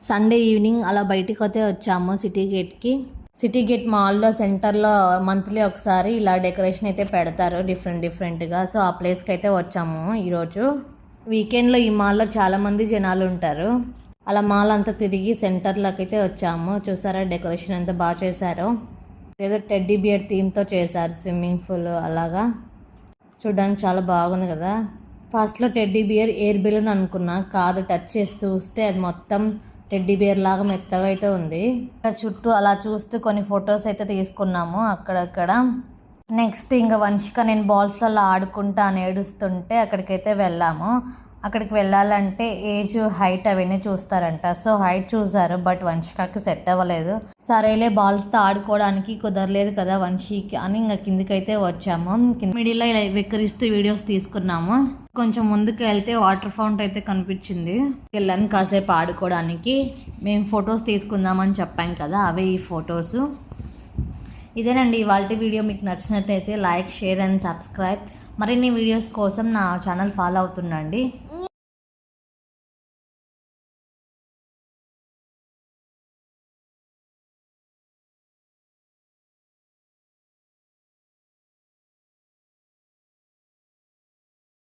Sunday evening అలా బయటికి అయితే వచ్చాము సిటీ గేట్కి. సిటీ గేట్ మాల్లో సెంటర్లో మంత్లీ ఒకసారి ఇలా డెకరేషన్ అయితే పెడతారు డిఫరెంట్గా. సో ఆ ప్లేస్కి అయితే వచ్చాము ఈరోజు. వీకెండ్లో ఈ మాల్లో చాలామంది జనాలు ఉంటారు. అలా మాల్ అంతా తిరిగి సెంటర్లోకి అయితే వచ్చాము. చూసారా డెకరేషన్ ఎంత బాగా చేశారో. ఏదో టెడ్డీ బియర్ థీమ్తో చేశారు, స్విమ్మింగ్ పూల్ అలాగా. చూడడానికి చాలా బాగుంది కదా. ఫస్ట్లో టెడ్డీ బియర్ ఎయిర్ బెలూన్ అనుకున్నా, కాదు, టచ్ చేసి చూస్తే అది మొత్తం టెడ్డీ బియర్ లాగా మెత్తగా అయితే ఉంది. చుట్టూ అలా చూస్తూ కొన్ని ఫొటోస్ అయితే తీసుకున్నాము అక్కడక్కడ. నెక్స్ట్ ఇంకా వంశిక నేను బాల్స్లో అలా ఆడుకుంటా అని ఏడుస్తుంటే అక్కడికైతే వెళ్ళాము. అక్కడికి వెళ్ళాలంటే ఏజ్, హైట్ అవన్నీ చూస్తారంట. సో హైట్ చూసారు, బట్ వంశికకి సెట్ అవ్వలేదు. సరేలే బాల్స్తో ఆడుకోవడానికి కుదరలేదు కదా వంశీకి అని ఇంకా కిందికైతే వచ్చాము. మిడిల్లో ఇలా వెక్కిరిస్తూ వీడియోస్ తీసుకున్నాము. కొంచెం ముందుకు వెళ్తే వాటర్ ఫౌంట్ అయితే కనిపించింది. వెళ్ళాము కాసేపు ఆడుకోవడానికి. మేము ఫొటోస్ తీసుకుందామని చెప్పాం కదా, అవే ఈ ఫొటోస్. ఇదేనండి ఇవాళ వీడియో. మీకు నచ్చినట్లయితే లైక్, షేర్ అండ్ సబ్స్క్రైబ్. మరిన్ని వీడియోస్ కోసం నా ఛానల్ ఫాలో అవుతుండండి.